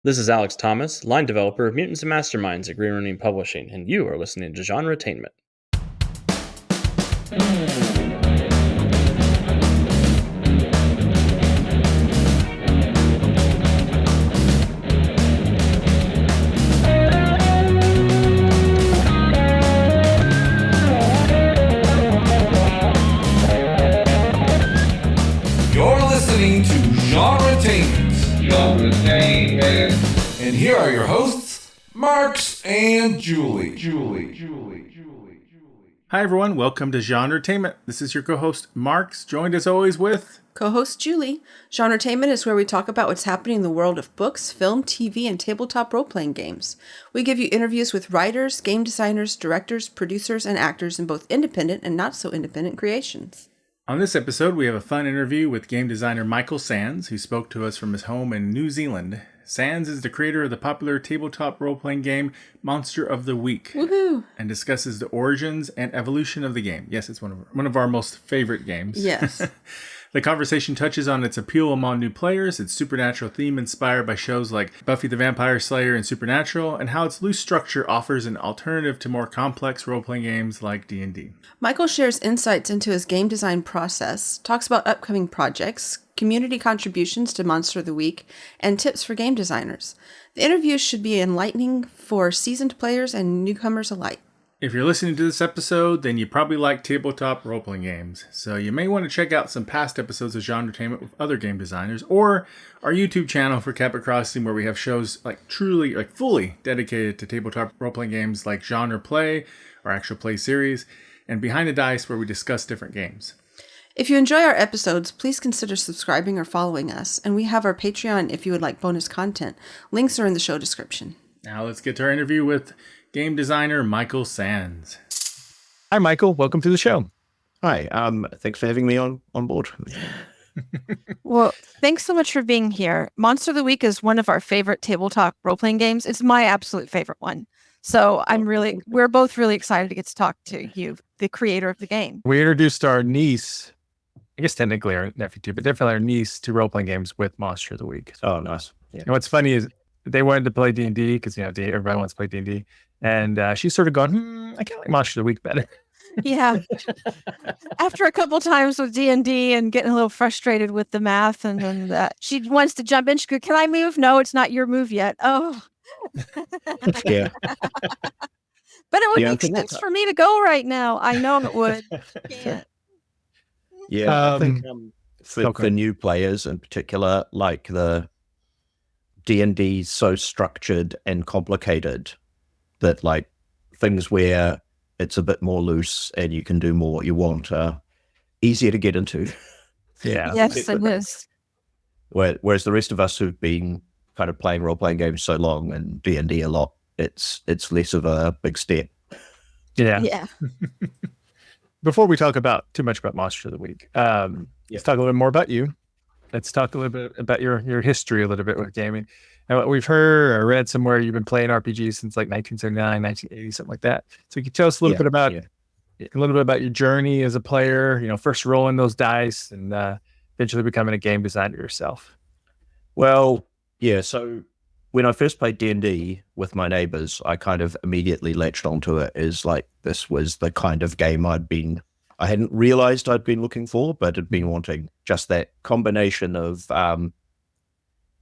This is Alex Thomas, line developer of Mutants and Masterminds at Green Running Publishing, and you are listening to Genretainment. You're listening to Genretainment. And here are your hosts, Marks and Julie. Hi everyone, welcome to Genretainment. This is your co-host Marks, joined as always with co-host Julie. Genretainment is where we talk about what's happening in the world of books, film, TV, and tabletop role-playing games. We give you interviews with writers, game designers, directors, producers, and actors in both independent and not-so-independent creations. On this episode, we have a fun interview with game designer Michael Sands, who spoke to us from his home in New Zealand. Sands is the creator of the popular tabletop role-playing game Monster of the Week. Woohoo! And discusses the origins and evolution of the game. Yes, it's one of our most favorite games. Yes. The conversation touches on its appeal among new players, its supernatural theme inspired by shows like Buffy the Vampire Slayer and Supernatural, and how its loose structure offers an alternative to more complex role-playing games like D&D. Michael shares insights into his game design process, talks about upcoming projects, community contributions to Monster of the Week, and tips for game designers. The interview should be enlightening for seasoned players and newcomers alike. If you're listening to this episode, then you probably like tabletop role-playing games, so you may want to check out some past episodes of Genretainment with other game designers, or our YouTube channel for Capit Crossing, where we have shows fully dedicated to tabletop role-playing games like Genre Play, our actual play series, and Behind the Dice, where we discuss different games. If you enjoy our episodes, please consider subscribing or following us, and we have our Patreon if you would like bonus content. Links are in the show description. Now let's get to our interview with game designer Michael Sands. Hi, Michael. Welcome to the show. Hi. Thanks for having me on board. Well, thanks so much for being here. Monster of the Week is one of our favorite tabletop role-playing games. It's my absolute favorite one. So we're both really excited to get to talk to you, the creator of the game. We introduced our niece, I guess technically our nephew too, but definitely our niece to role-playing games with Monster of the Week. Oh, nice. Yeah. And what's funny is they wanted to play D&D because, everybody wants to play D&D. And she's sort of gone, I kind of like Monster of the Week better. Yeah. After a couple times with D&D and getting a little frustrated with the math, and then she wants to jump in. She goes, "Can I move? No, it's not your move yet." Oh. Yeah. But it would make sense for me to go right now. I know it would. Can't. Yeah, I think for new players in particular, like the D&D is so structured and complicated that like things where it's a bit more loose and you can do more what you want are easier to get into. Yeah. Yes, it is. Whereas the rest of us who've been kind of playing role-playing games so long and D&D a lot, it's less of a big step. Yeah. Yeah. Before we talk too much about Monster of the Week, let's talk a little more about you. Let's talk a little bit about your history a little bit with gaming. And what we've heard or read somewhere, you've been playing RPGs since like 1979, 1980, something like that. So you can tell us a little bit about your journey as a player, first rolling those dice and eventually becoming a game designer yourself. Well, yeah, so when I first played D&D with my neighbors, I kind of immediately latched onto it as like this was the kind of game I hadn't realized I'd been looking for, but had been wanting. Just that combination of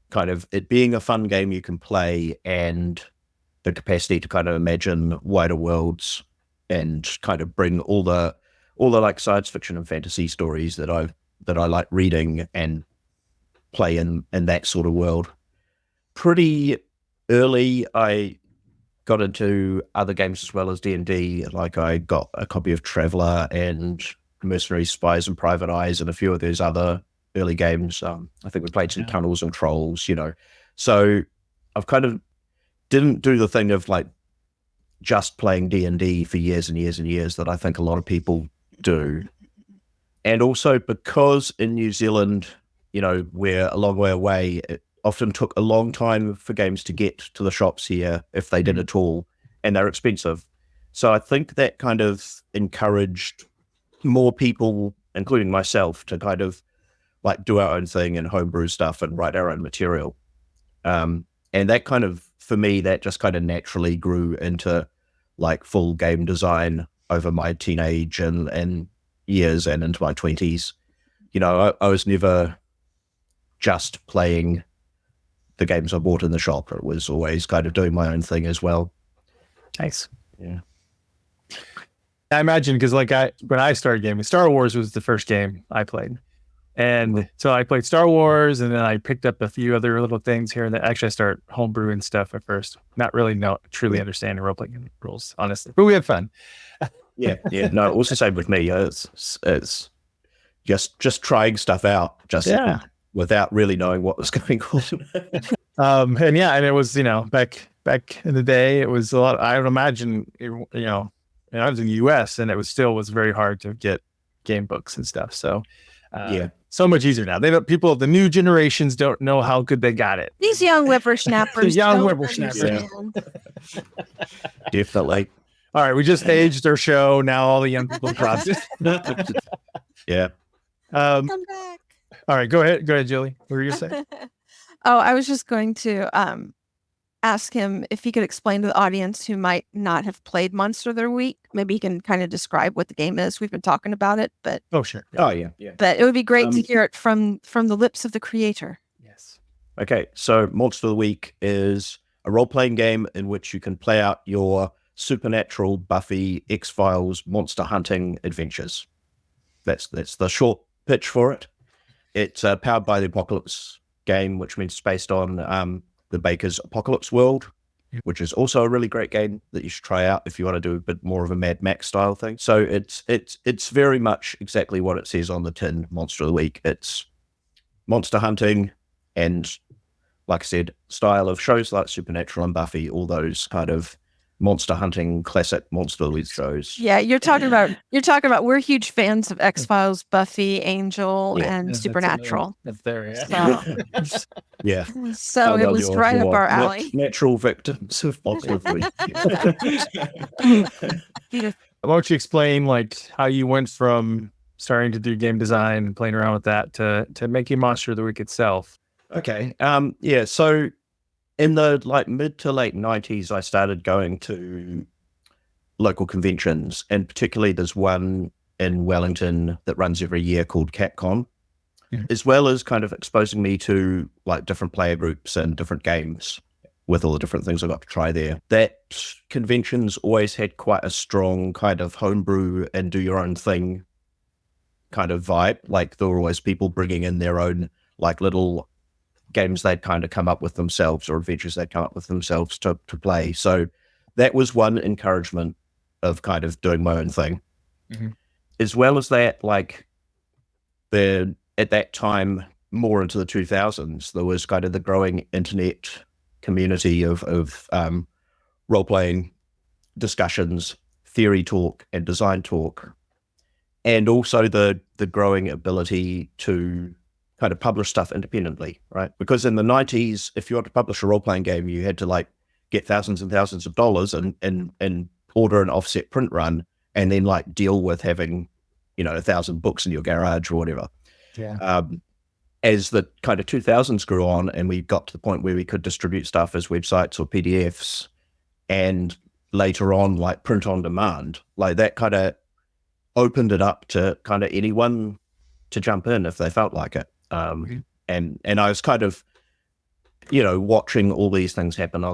kind of it being a fun game you can play and the capacity to kind of imagine wider worlds and kind of bring all the like science fiction and fantasy stories that I like reading and play in that sort of world. Pretty early, I got into other games as well as D&D. Like I got a copy of Traveller and Mercenaries, Spies and Private Eyes and a few of those other early games. I think we played some Tunnels and Trolls, So I've kind of didn't do the thing of like just playing D&D for years and years and years that I think a lot of people do. And also because in New Zealand, we're a long way away, it often took a long time for games to get to the shops here, if they did at all, and they're expensive. So I think that kind of encouraged more people, including myself, to kind of like do our own thing and homebrew stuff and write our own material. And that kind of, for me, that just kind of naturally grew into like full game design over my teenage and years and into my 20s. You know, I was never just playing the games I bought in the shop. It was always kind of doing my own thing as well. Nice. Yeah. I imagine because when I started gaming, Star Wars was the first game I played. And so I played Star Wars, and then I picked up a few other little things here and there. Actually, I started homebrewing stuff at first, not really truly understanding role-playing rules, honestly. But we had fun. Yeah. No, it was the same with me. It's just trying stuff out, without really knowing what was going on. And it was, back in the day, it was a lot. I would imagine, I was in the U.S. and it was very hard to get game books and stuff. So so much easier now. The new generations don't know how good they got it. These young whippersnappers. Definitely. All right, we just aged our show. Now all the young people process. Yeah. Come back. All right, go ahead, Julie. What were you gonna say? Oh, I was just going to ask him if he could explain to the audience who might not have played Monster of the Week. Maybe he can kind of describe what the game is. We've been talking about it, but Sure. Oh yeah. but it would be great to hear it from the lips of the creator. Yes. Okay, so Monster of the Week is a role-playing game in which you can play out your supernatural, Buffy, X-Files, monster hunting adventures. That's the short pitch for it. It's powered by the Apocalypse game, which means it's based on the Baker's Apocalypse World, which is also a really great game that you should try out if you want to do a bit more of a Mad Max style thing. So it's very much exactly what it says on the tin, Monster of the Week. It's monster hunting and, like I said, style of shows like Supernatural and Buffy, all those kind of monster hunting classic Monster of the Week shows. Yeah, you're talking about we're huge fans of X-Files, Buffy, Angel, and Supernatural. That's there, yeah. So, Yeah. so it was right up our alley. Natural victims of Monster of the Week. Why don't you explain how you went from starting to do game design and playing around with that to making Monster of the Week itself? Okay. So in the mid to late 90s, I started going to local conventions, and particularly there's one in Wellington that runs every year called CapCon, as well as kind of exposing me to different player groups and different games with all the different things I got to try there. That conventions always had quite a strong kind of homebrew and do your own thing kind of vibe. There were always people bringing in their own little games they'd kind of come up with themselves, or adventures they'd come up with themselves to play. So that was one encouragement of kind of doing my own thing. Mm-hmm. As well as that, at that time, more into the 2000s, there was kind of the growing internet community of role-playing discussions, theory talk, and design talk, and also the growing ability to kind of publish stuff independently, right? Because in the 90s, if you wanted to publish a role-playing game, you had to get thousands and thousands of dollars and order an offset print run, and then deal with having 1,000 books in your garage or whatever. Yeah. As the kind of 2000s grew on and we got to the point where we could distribute stuff as websites or PDFs, and later on print on demand, that kind of opened it up to kind of anyone to jump in if they felt like it. And I was kind of, watching all these things happen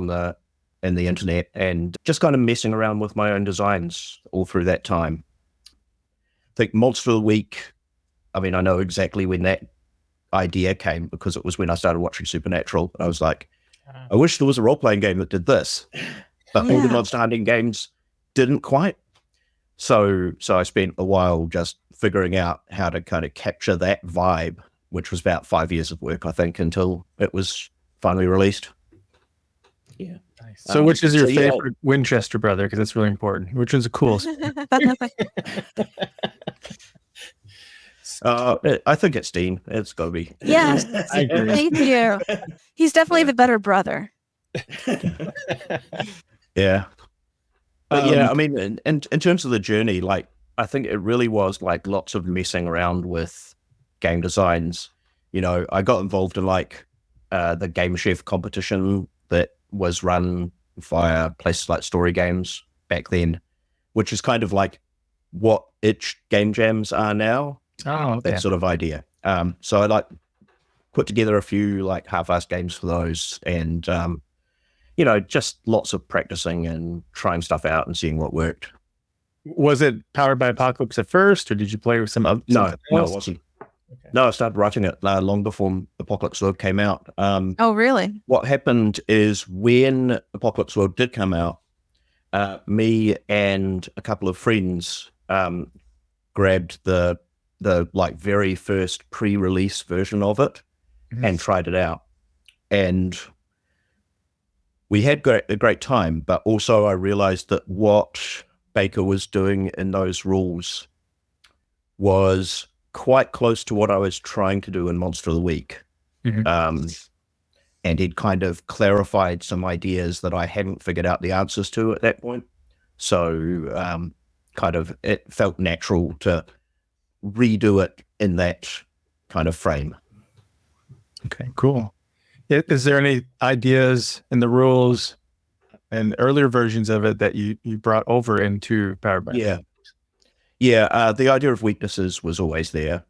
in the internet and just kind of messing around with my own designs all through that time. I think Monster of the Week, I know exactly when that idea came, because it was when I started watching Supernatural. I was like, I wish there was a role-playing game that did this, but all the monster hunting games didn't quite. So I spent a while just figuring out how to kind of capture that vibe, which was about 5 years of work, I think, until it was finally released. Yeah. Nice. So which is your favorite Winchester brother? Because that's really important. Which one's the coolest? I think it's Dean. It's got to be. Yes. Thank you. He's definitely the better brother. Yeah. But in terms of the journey, I think it really was lots of messing around with game designs. I got involved in the Game Chef competition that was run via places like Story Games back then, which is kind of like what itch game jams are now. Oh, That sort of idea. So I like put together a few like half-assed games for those, and just lots of practicing and trying stuff out and seeing what worked. Was it powered by Apocalypse at first, or did you play with some other? No, it wasn't. Okay. No, I started writing it long before Apocalypse World came out. Oh, really? What happened is when Apocalypse World did come out, me and a couple of friends grabbed the like very first pre-release version of it and tried it out, and we had a great time. But also, I realized that what Baker was doing in those rules was quite close to what I was trying to do in Monster of the Week. And he'd kind of clarified some ideas that I hadn't figured out the answers to at that point. So it felt natural to redo it in that kind of frame. Okay, cool. Is there any ideas in the rules and earlier versions of it that you brought over into Powered by? Yeah. The idea of weaknesses was always there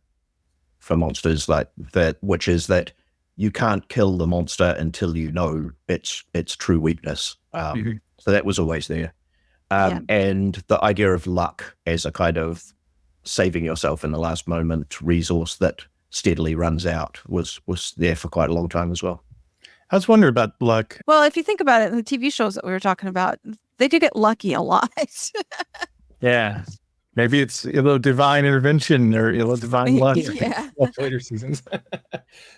for monsters like that, which is that you can't kill the monster until you know its true weakness. So that was always there. And the idea of luck as a kind of saving yourself in the last moment resource that steadily runs out was there for quite a long time as well. I was wondering about luck. Well, if you think about it, in the TV shows that we were talking about, they do get lucky a lot. Yeah. Maybe it's a little divine intervention or a little divine luck. Yeah. Later seasons.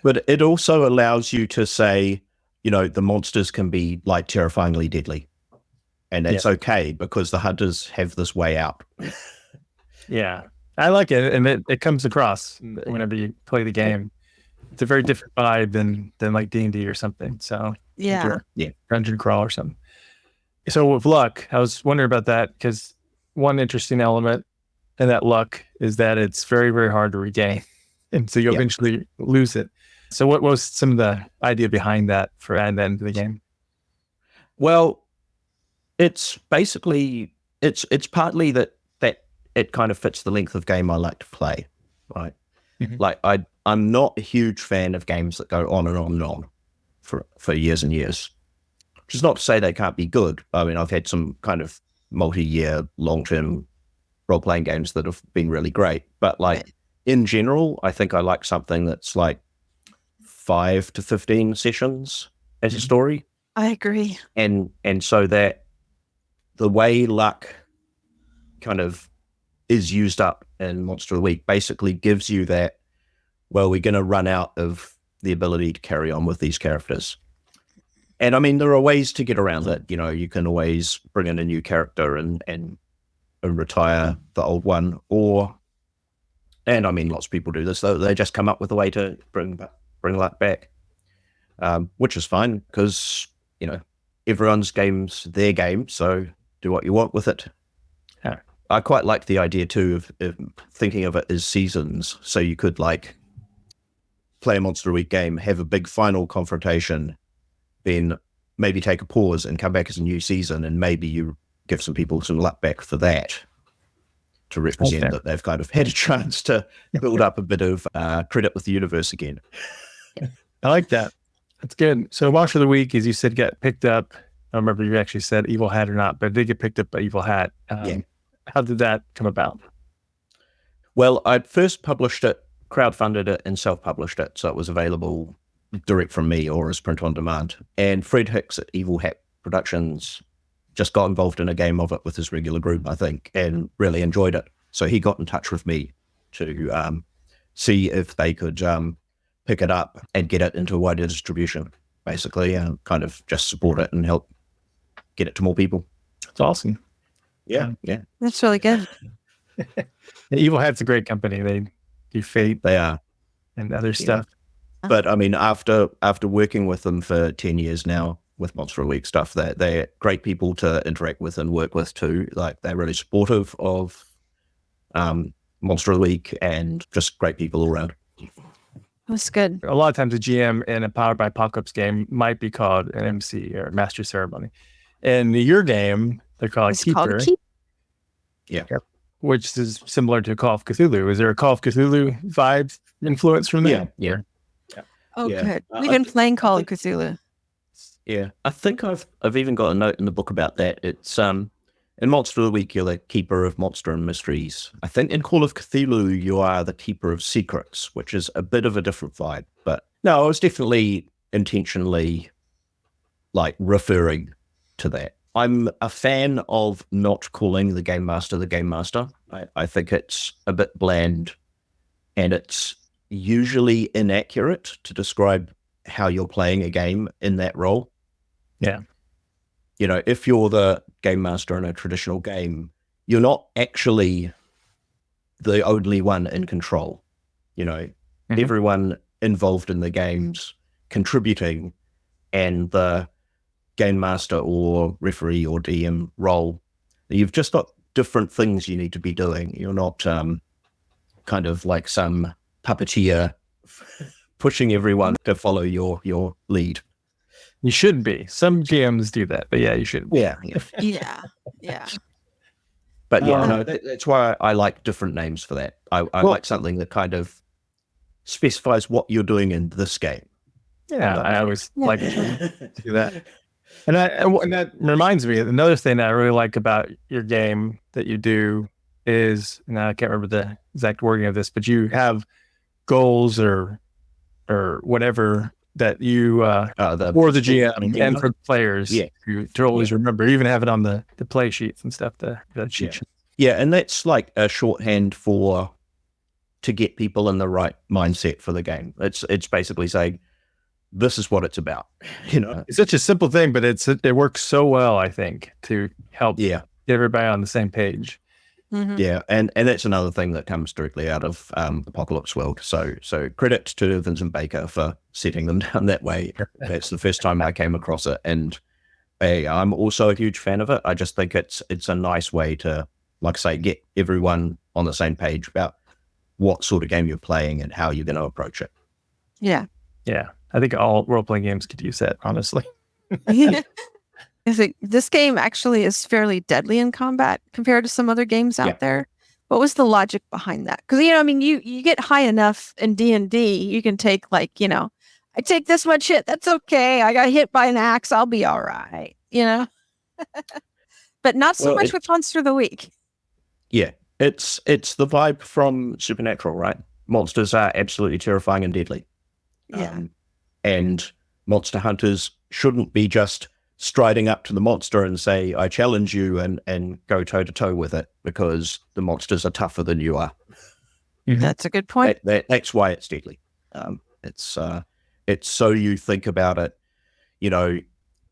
But it also allows you to say, the monsters can be like terrifyingly deadly. And it's okay because the hunters have this way out. Yeah. I like it. And it comes across whenever you play the game. It's a very different vibe than like D&D or something. So Yeah. Dungeon crawl or something. So with luck, I was wondering about that because one interesting element in that luck is that it's very, very hard to regain. And so you eventually lose it. So what was some of the idea behind that for adding that into the game? Well, it's basically, it's partly that it kind of fits the length of game I like to play, right? Like I'm not a huge fan of games that go on and on and on for years and years, which is not to say they can't be good. I mean, I've had some kind of multi-year, long-term role-playing games that have been really great. But like in general, I think I like something that's like 5 to 15 sessions as a story. I agree. And so that the way luck kind of is used up in Monster of the Week basically gives you that, well, we're going to run out of the ability to carry on with these characters. And I mean, there are ways to get around it. You can always bring in a new character and retire the old one, and I mean, lots of people do this, though. They just come up with a way to bring luck back, which is fine because, everyone's game's their game, so do what you want with it. I quite like the idea too of thinking of it as seasons. So you could like play a Monster Week game, have a big final confrontation, then maybe take a pause and come back as a new season, and maybe you give some people some luck back for that to represent that they've kind of had a chance to build up a bit of credit with the universe again. I like that. That's good. So Monster of the Week, as you said, got picked up. I don't remember if you actually said Evil Hat or not, but it did get picked up by Evil Hat. How did that come about? Well, I first published it, crowdfunded it, and self-published it, so it was available direct from me or as print on demand. And Fred Hicks at Evil Hat Productions just got involved in a game of it with his regular group, I think, and really enjoyed it. So he got in touch with me to see if they could pick it up and get it into wider distribution, basically, and kind of just support it and help get it to more people. That's awesome. Yeah. That's really good. Evil Hat's a great company. They do Fate. They are. And other stuff. But I mean, after working with them for 10 years now with Monster of the Week stuff, they're great people to interact with and work with too. Like, they're really supportive of Monster of the Week and just great people all around. was good. A lot of times a GM in a Powered by Apocalypse game might be called an MC or Master Ceremony. In your game, they're called It's Keeper, called Keep. Yeah. which is similar to Call of Cthulhu. Is there a Call of Cthulhu vibe influence from that? Yeah. Oh, Yeah. good. I We've been think- playing Call I of Cthulhu. Yeah, I think I've even got a note in the book about that. It's in Monster of the Week, you're the keeper of monster and mysteries. I think in Call of Cthulhu, you are the keeper of secrets, which is a bit of a different vibe. But no, I was definitely intentionally referring to that. I'm a fan of not calling the game master the game master. I think it's a bit bland, and it's usually inaccurate to describe how you're playing a game in that role. Yeah. If you're the game master in a traditional game, you're not actually the only one in control. Everyone involved in the game's contributing, and the game master or referee or DM role, you've just got different things you need to be doing. You're not kind of like some puppeteer pushing everyone to follow your lead. You should be. Some GMs do that, but yeah, you should. Yeah. Yeah. But yeah, that's why I like different names for that. I like something that kind of specifies what you're doing in this game. Yeah, I always like to do that. And that reminds me, another thing that I really like about your game that you do is, and I can't remember the exact wording of this, but you have goals or whatever that you for the GM and for the players to always remember. You even have it on the play sheets and stuff, the cheat sheet. Yeah, and that's like a shorthand to get people in the right mindset for the game. It's basically saying, this is what it's about. It's such a simple thing, but it works so well, I think, to help get everybody on the same page. Mm-hmm. Yeah, and that's another thing that comes directly out of Apocalypse World. So credit to Vincent Baker for setting them down that way. That's the first time I came across it, and I'm also a huge fan of it. I just think it's a nice way to, like I say, get everyone on the same page about what sort of game you're playing and how you're going to approach it. Yeah. Yeah, I think all role-playing games could use that, honestly. I think this game actually is fairly deadly in combat compared to some other games out there. What was the logic behind that? Because you get high enough in D&D, you can take I take this much hit, that's okay. I got hit by an axe, I'll be all right. But not so much with Monster of the Week. Yeah, it's the vibe from Supernatural, right? Monsters are absolutely terrifying and deadly. Yeah. And monster hunters shouldn't be just striding up to the monster and say, I challenge you, and go toe to toe with it, because the monsters are tougher than you are. That's a good point. That's why it's deadly. It's so you think about it,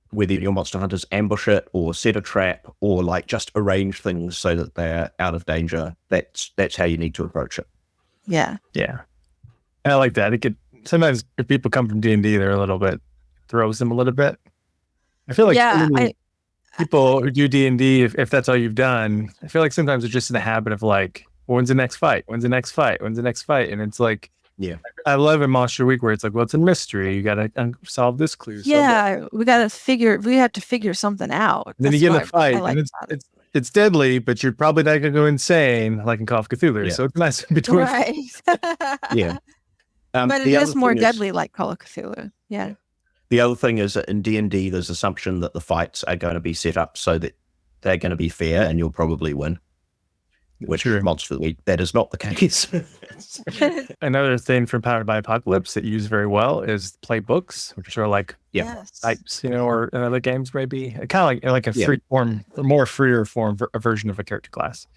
whether your monster hunters ambush it or set a trap or just arrange things so that they're out of danger. That's how you need to approach it. Yeah. Yeah. And I like that. It could sometimes, if people come from D&D, they're a little bit, throws them a little bit. I feel like people who do D&D, if that's all you've done, I feel like sometimes they're just in the habit of when's the next fight? When's the next fight? When's the next fight? And it's I love in Monster Week where it's well, it's a mystery. You got to solve this clue. Yeah, we have to figure something out. And then you get in a fight, and it's deadly, but you're probably not going to go insane like in Call of Cthulhu. Yeah. So it's nice in between. Right. Yeah. But it is more deadly like Call of Cthulhu. Yeah. The other thing is that in D&D, there's assumption that the fights are going to be set up so that they're going to be fair and you'll probably win. Which Monster of the Week, that is not the case. Another thing from Powered by Apocalypse that you use very well is playbooks, which are types, or in other games maybe. Kind of like a free form, more freer form, a version of a character class.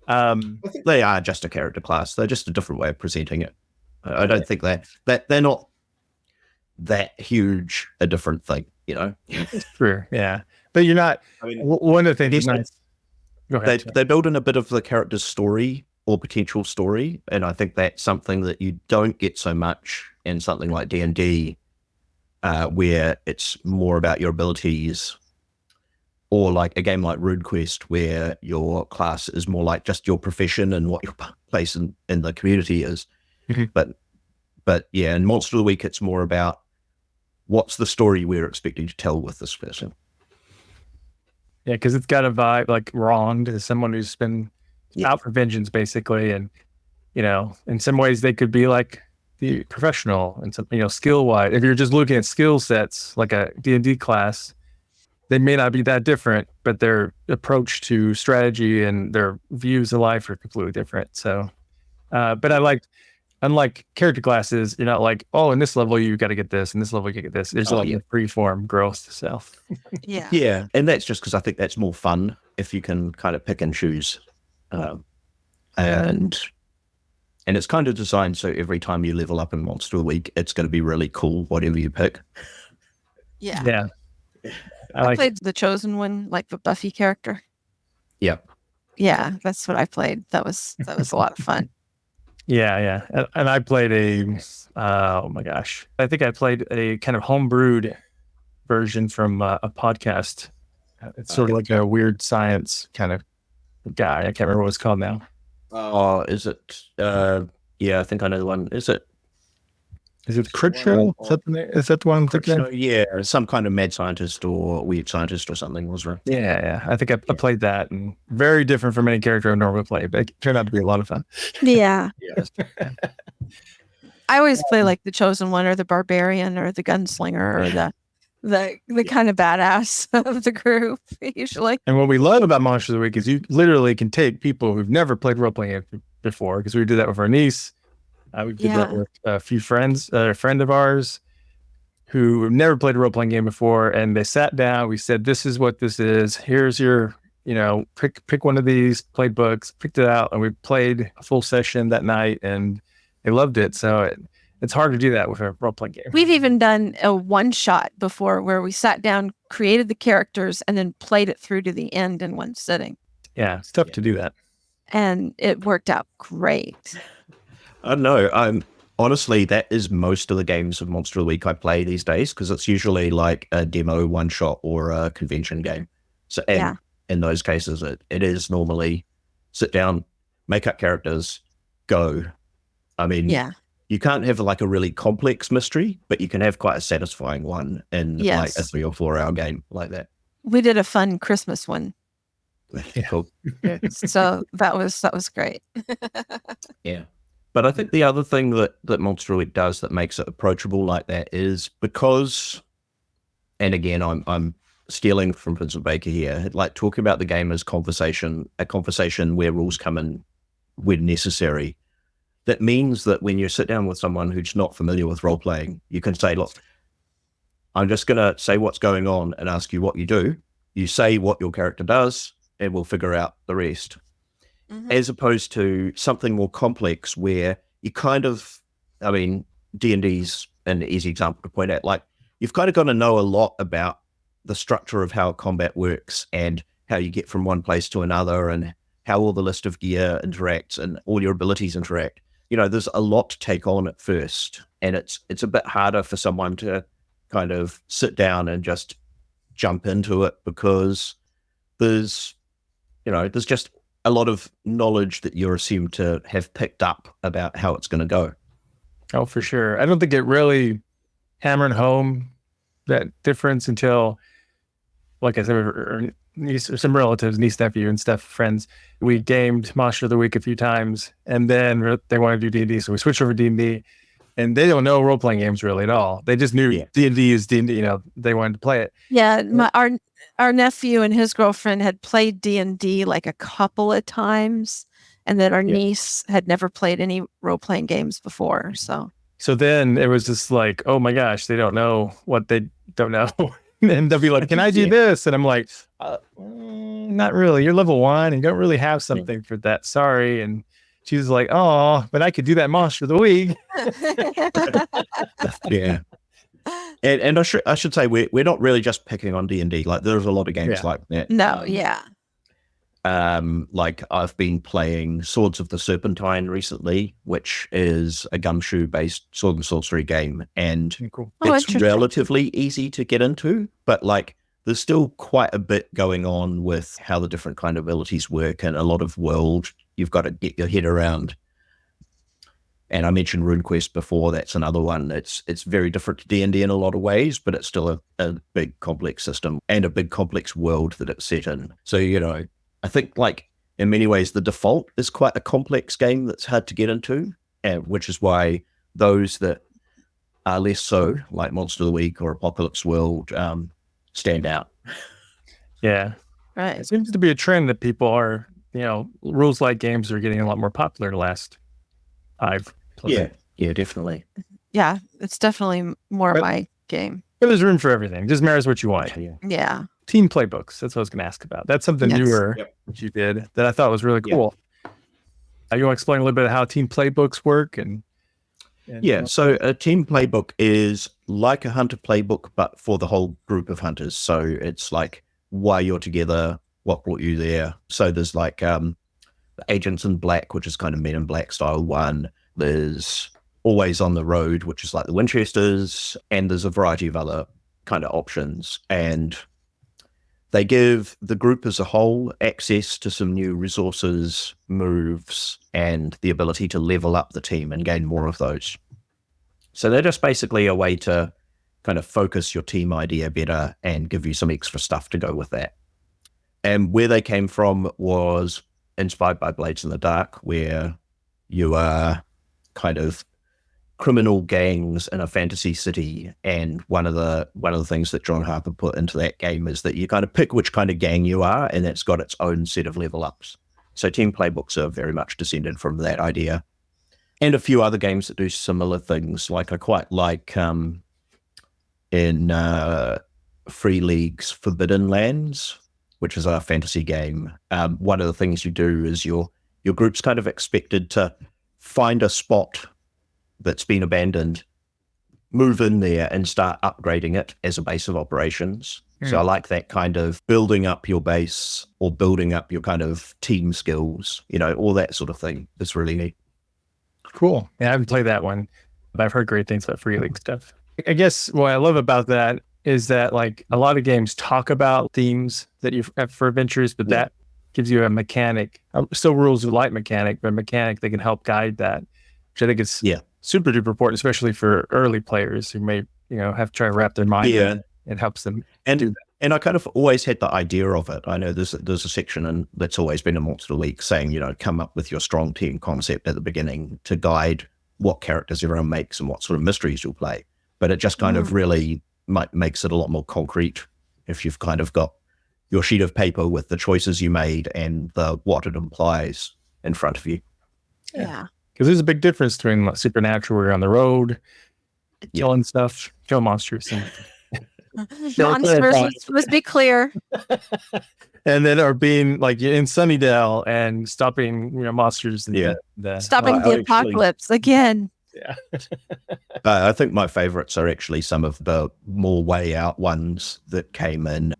They are just a character class. They're just a different way of presenting it. I don't think that they're not that huge a different thing, True, yeah. But you're not. One of the things is nice. Go ahead. They build in a bit of the character's story or potential story, and I think that's something that you don't get so much in something like D&D, where it's more about your abilities, or like a game like RuneQuest, where your class is more like just your profession and what your place in the community is. Mm-hmm. But But yeah, in Monster of the Week, it's more about what's the story we're expecting to tell with this person. Yeah, because it's got a vibe like wronged as someone who's been Yeah. out for vengeance, basically. And, in some ways they could be like the professional and some, skill-wise. If you're just looking at skill sets, like a D&D class, they may not be that different, but their approach to strategy and their views of life are completely different. So, but unlike character classes, you're not like, oh, in this level you got to get this, in this level you get this. There's a free-form growth. So, Yeah. Yeah, and that's just because I think that's more fun if you can kind of pick and choose, and it's kind of designed so every time you level up in Monster of the Week, it's going to be really cool, whatever you pick. Yeah. yeah. I played the Chosen One, like the Buffy character. Yeah. Yeah, that's what I played. That was a lot of fun. Yeah. And I played oh my gosh. I think I played a kind of homebrewed version from a podcast. It's sort of like a weird science kind of guy. I can't remember what it's called now. Oh, is it? Yeah, I think I know the one. Is it Crit Show? Is that the one I'm thinking of? Yeah, some kind of mad scientist or weird scientist or something, wasn't it? Yeah. I think I played that, and very different from any character I normally play, but it turned out to be a lot of fun. Yeah. Yes. I always play like the Chosen One or the Barbarian or the Gunslinger or the kind of badass of the group, usually. And what we love about Monster of the Week is you literally can take people who've never played role-playing games before, because we did that with our niece. We did that with a few friends, a friend of ours who have never played a role-playing game before, and they sat down. We said, this is what this is. Here's your, pick one of these, played books, picked it out, and we played a full session that night, and they loved it. So it's hard to do that with a role-playing game. We've even done a one-shot before where we sat down, created the characters, and then played it through to the end in one sitting. Yeah, it's tough to do that. And it worked out great. I don't know. Honestly, that is most of the games of Monster of the Week I play these days, because it's usually like a demo one shot or a convention game. So in those cases, it is normally sit down, make up characters, go. I mean, you can't have like a really complex mystery, but you can have quite a satisfying one in like a 3 or 4 hour game like that. We did a fun Christmas one. Cool. So that was great. Yeah. But I think the other thing that Monster of the Week does that makes it approachable like that is because, and again, I'm stealing from Vincent Baker here, like talking about the game as a conversation where rules come in when necessary. That means that when you sit down with someone who's not familiar with role-playing, you can say, look, I'm just going to say what's going on and ask you what you do. You say what your character does, and we'll figure out the rest. Mm-hmm. As opposed to something more complex where you kind of, I mean, D&D's an easy example to point out. Like, you've kind of got to know a lot about the structure of how combat works and how you get from one place to another and how all the list of gear interacts and all your abilities interact. There's a lot to take on at first, and it's a bit harder for someone to kind of sit down and just jump into it because there's just a lot of knowledge that you're assumed to have picked up about how it's going to go. Oh, for sure. I don't think it really hammered home that difference until, like I said, some relatives, niece, nephew, and stuff, friends. We gamed Monster of the Week a few times, and then they want to do D&D, so we switched over to D&D, and they don't know role-playing games really at all. They just knew D&D is D&D, they wanted to play it. Yeah, our nephew and his girlfriend had played D&D like a couple of times, and then our niece had never played any role-playing games before. So then it was just like, oh my gosh, they don't know what they don't know. And they'll be like, can I do this? And I'm like, not really. You're level 1 and you don't really have something for that. Sorry. And she's like, oh, but I could do that Monster of the Week. Yeah. And I should say we're not really just picking on D&D. Like, there's a lot of games like that. No, yeah. Like, I've been playing Swords of the Serpentine recently, which is a gumshoe-based sword and sorcery game, and it's relatively easy to get into, but like, there's still quite a bit going on with how the different kind of abilities work, and a lot of world you've got to get your head around. And I mentioned RuneQuest before. That's another one. It's very different to D&D in a lot of ways, but it's still a big complex system and a big complex world that it's set in. So, I think like in many ways, the default is quite a complex game that's hard to get into, which is why those that are less so, like Monster of the Week or Apocalypse World, stand out. Yeah. Right. It seems to be a trend that people are, rules like games are getting a lot more popular the last 5 plus years. Yeah, definitely. Yeah, it's definitely more my game. But there's room for everything. It just matters what you want. Yeah. Team playbooks. That's what I was going to ask about. That's something newer that you did that I thought was really cool. You want to explain a little bit of how team playbooks work? So a team playbook is like a hunter playbook, but for the whole group of hunters. So it's like why you're together, what brought you there. So there's like the Agents in Black, which is kind of Men in Black style one. There's Always on the Road, which is like the Winchesters, and there's a variety of other kind of options. And they give the group as a whole access to some new resources, moves, and the ability to level up the team and gain more of those. So they're just basically a way to kind of focus your team idea better and give you some extra stuff to go with that. And where they came from was inspired by Blades in the Dark, where you are kind of criminal gangs in a fantasy city, and one of the things that John Harper put into that game is that you kind of pick which kind of gang you are, and it's got its own set of level ups. So team playbooks are very much descended from that idea, and a few other games that do similar things. Like I quite like in Free League's Forbidden Lands, which is a fantasy game. One of the things you do is your group's kind of expected to find a spot that's been abandoned, move in there and start upgrading it as a base of operations. So I like that kind of building up your base or building up your kind of team skills, all that sort of thing. It's really neat. Cool. Yeah, I haven't played that one, but I've heard great things about Free League stuff. I guess what I love about that is that like a lot of games talk about themes that you have for adventures, but that gives you a mechanic, still rules of light mechanic, but a mechanic that can help guide that, which I think is super duper important, especially for early players who may, have to try to wrap their mind in it. It helps them do that. And I kind of always had the idea of it. I know there's a section, and that's always been a Monster Week saying, come up with your strong team concept at the beginning to guide what characters everyone makes and what sort of mysteries you'll play. But it just kind of really makes it a lot more concrete if you've kind of got your sheet of paper with the choices you made and what it implies in front of you. Yeah. Because there's a big difference between like, supernatural, where you're on the road, killing stuff, kill monsters. Monsters, let's be clear. And then or being like in Sunnydale and stopping, monsters. And stopping the apocalypse again. Yeah. I think my favorites are actually some of the more way out ones that came in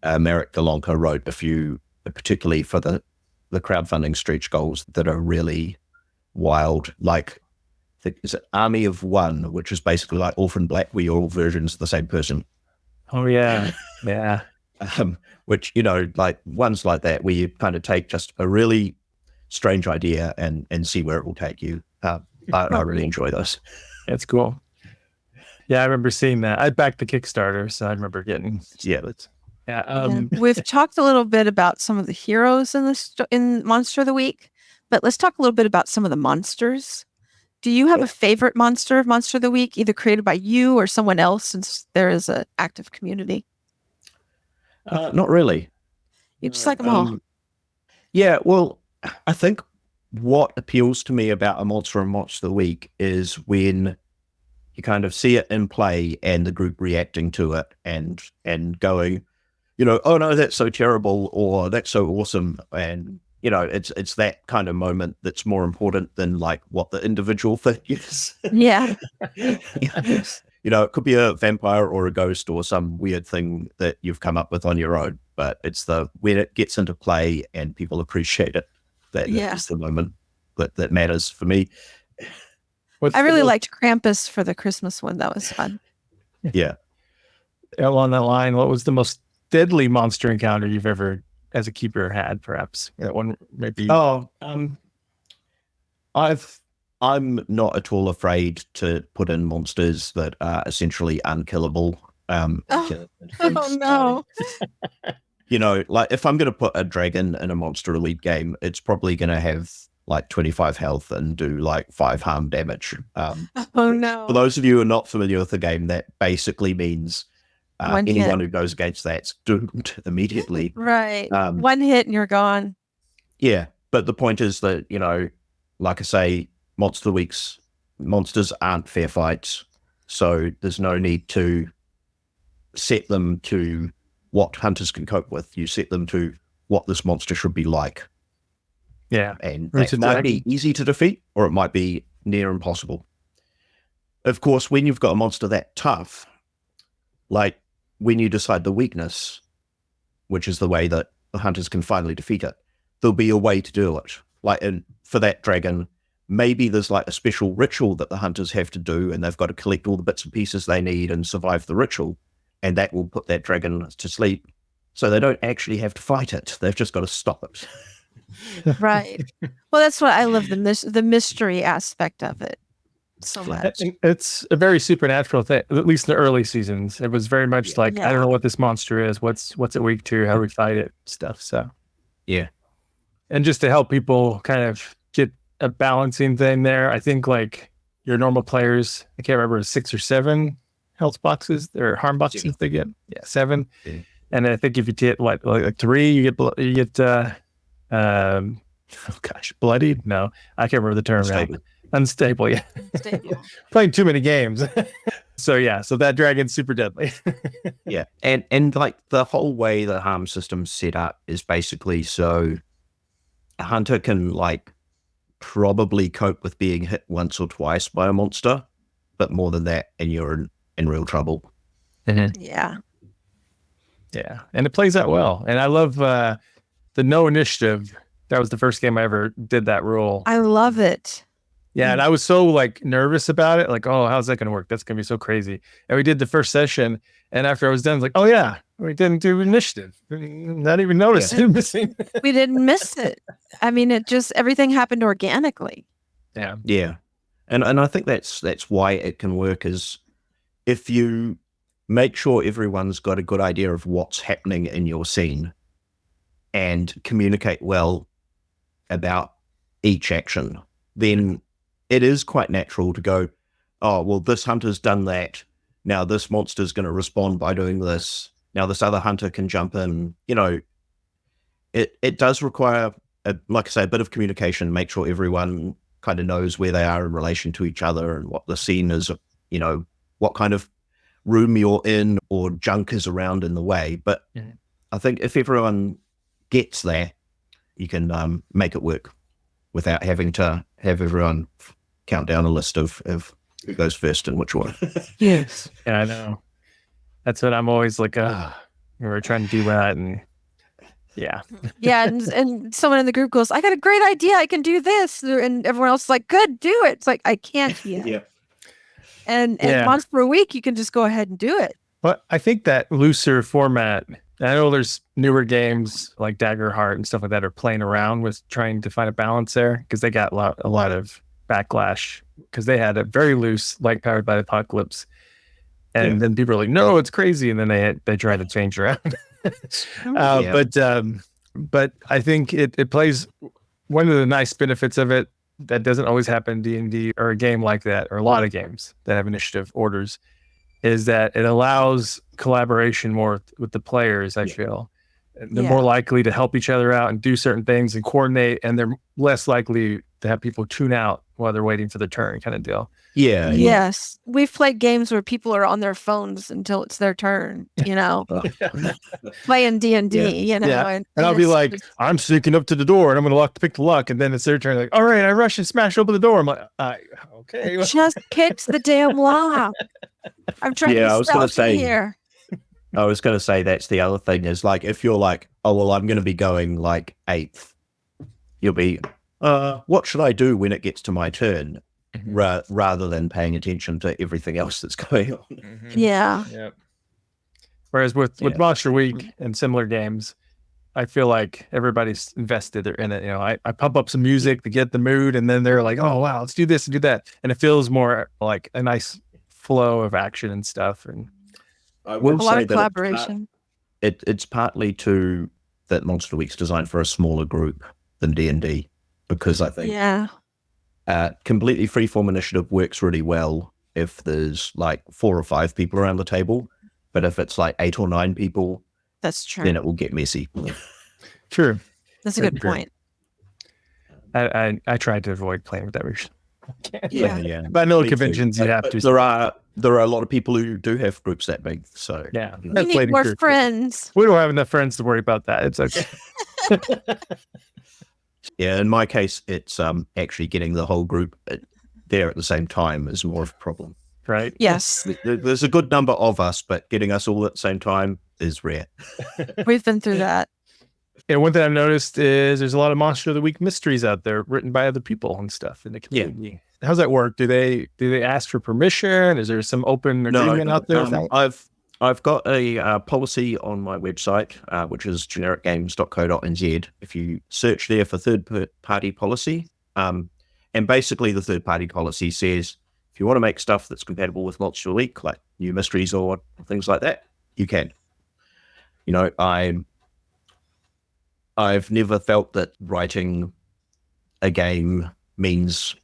Merrick Galonka wrote a few, particularly for the crowdfunding stretch goals that are really wild. Like, is it Army of One, which is basically like Orphan Black, where you're all versions of the same person. Oh, yeah. Yeah. Which, like ones like that, where you kind of take just a really strange idea and see where it will take you. I really enjoy those. It's cool. Yeah, I remember seeing that. I backed the Kickstarter, so I remember getting. We've talked a little bit about some of the heroes in Monster of the Week, but let's talk a little bit about some of the monsters. Do you have a favorite monster of Monster of the Week, either created by you or someone else, since there is an active community? Not really. You just like them all. Yeah, well, I think what appeals to me about a monster of Monster of the Week is when you kind of see it in play and the group reacting to it and going, oh no, that's so terrible, or that's so awesome. And, it's that kind of moment that's more important than like what the individual thing is. Yeah. It could be a vampire or a ghost or some weird thing that you've come up with on your own, but it's when it gets into play and people appreciate it, that is the moment that matters for me. I really liked Krampus for the Christmas one. That was fun. Yeah. Along that line, what was the most deadly monster encounter you've ever, as a keeper, had? Perhaps that one maybe. Oh, I've I'm not at all afraid to put in monsters that are essentially unkillable. Oh no. You know, like if I'm going to put a dragon in a Monster Elite game, it's probably going to have like 25 health and do like 5 harm damage. Oh no. For those of you who are not familiar with the game, that basically means anyone who goes against that's doomed immediately. Right. One hit and you're gone. Yeah. But the point is that, you know, like I say, Monster Weeks, monsters aren't fair fights. So there's no need to set them to what hunters can cope with. You set them to what this monster should be like. Yeah. And that might be easy to defeat, or it might be near impossible. Of course, when you've got a monster that tough, like when you decide the weakness, which is the way that the hunters can finally defeat it, there'll be a way to do it. Like for that dragon, maybe there's like a special ritual that the hunters have to do, and they've got to collect all the bits and pieces they need and survive the ritual, and that will put that dragon to sleep. So they don't actually have to fight it. They've just got to stop it. Right. Well, that's what I love, the mystery aspect of it so much. It's a very supernatural thing, at least in the early seasons. It was very much like, I don't know what this monster is. What's it weak to? How do we fight it? Stuff. So, yeah. And just to help people kind of get a balancing thing there, I think like your normal players, I can't remember, 6 or 7 health boxes or harm boxes they get. Yeah, 7. Yeah. And I think if you get like 3, you get bloodied? No, I can't remember the term. Unstable, yeah. Unstable. Playing too many games. So that dragon's super deadly. Yeah. And like the whole way the harm system's set up is basically so a hunter can like probably cope with being hit once or twice by a monster, but more than that, and you're in real trouble. Mm-hmm. Yeah. Yeah. And it plays out well. And I love the no initiative. That was the first game I ever did that rule. I love it. Yeah, and I was so like nervous about it. Like, oh, how's that going to work? That's going to be so crazy. And we did the first session, and after I was done, I was like, oh yeah, we didn't do initiative. Not even noticed it missing. We didn't miss it. I mean, everything happened organically. Yeah. Yeah. And I think that's why it can work, is if you make sure everyone's got a good idea of what's happening in your scene and communicate well about each action, then it is quite natural to go, oh, well, this hunter's done that. Now this monster's going to respond by doing this. Now this other hunter can jump in. You know, it does require, like I say, a bit of communication, make sure everyone kind of knows where they are in relation to each other and what the scene is, you know, what kind of room you're in or junk is around in the way. But I think if everyone gets there, you can make it work without having to have everyone count down a list of who goes first and which one. Yes. Yeah, I know. That's what I'm always like, we're trying to do that. And yeah. Yeah. And someone in the group goes, I got a great idea. I can do this. And everyone else is like, good, do it. It's like, I can't yet. Yeah. And once per week, you can just go ahead and do it. But I think that looser format, I know there's newer games like Daggerheart and stuff like that are playing around with trying to find a balance there, because they got a lot of backlash because they had a very loose, like Powered by the Apocalypse. And then people are like, no, it's crazy. And then they try to change around. But I think it plays, one of the nice benefits of it that doesn't always happen in D&D or a game like that, or a lot of games that have initiative orders, is that it allows collaboration more with the players, I feel. They're more likely to help each other out and do certain things and coordinate, and they're less likely to have people tune out while they're waiting for the turn, kind of deal. Yeah. Yes. We've played games where people are on their phones until it's their turn, you know, playing D&D, you know. Yeah. And I'll be like, I'm sneaking up to the door and I'm going to pick the lock. And then it's their turn. Like, all right, I rush and smash open the door. I'm like, okay. Just kicked the damn lock. I'm trying to stealth in here. I was going to say that's the other thing, is like, if you're like, oh, well, I'm going to be going like 8th, you'll be, what should I do when it gets to my turn? Rather than paying attention to everything else that's going on. Yeah. Yep. Whereas with Monster Week and similar games, I feel like everybody's invested in it. I pump up some music to get the mood, and then they're like, "Oh wow, let's do this and do that," and it feels more like a nice flow of action and stuff. And I will A lot say of that collaboration. it's partly to that Monster Week's designed for a smaller group than D&D, because I think Yeah. completely freeform initiative works really well if there's like 4 or 5 people around the table, but if it's like 8 or 9 people, That's true. then it will get messy. true, That's a Very good true. point. I tried to avoid playing with that version. Yeah. But I know Me too. conventions you have But to. there are a lot of people who do have groups that big, so Yeah, You that's need waiting more for- friends. We don't have enough friends to worry about that. It's okay. yeah. In my case, it's actually getting the whole group there at the same time is more of a problem. Right? Yes. There's a good number of us, but getting us all at the same time is rare. We've been through that. And one thing I've noticed is there's a lot of Monster of the Week mysteries out there written by other people and stuff in the community. How's that work? Do they ask for permission? Is there some open agreement out there? I've got a policy on my website, which is genericgames.co.nz. If you search there for third-party policy, and basically the third-party policy says if you want to make stuff that's compatible with Monster of the Week, like new mysteries or things like that, you can. I've never felt that writing a game means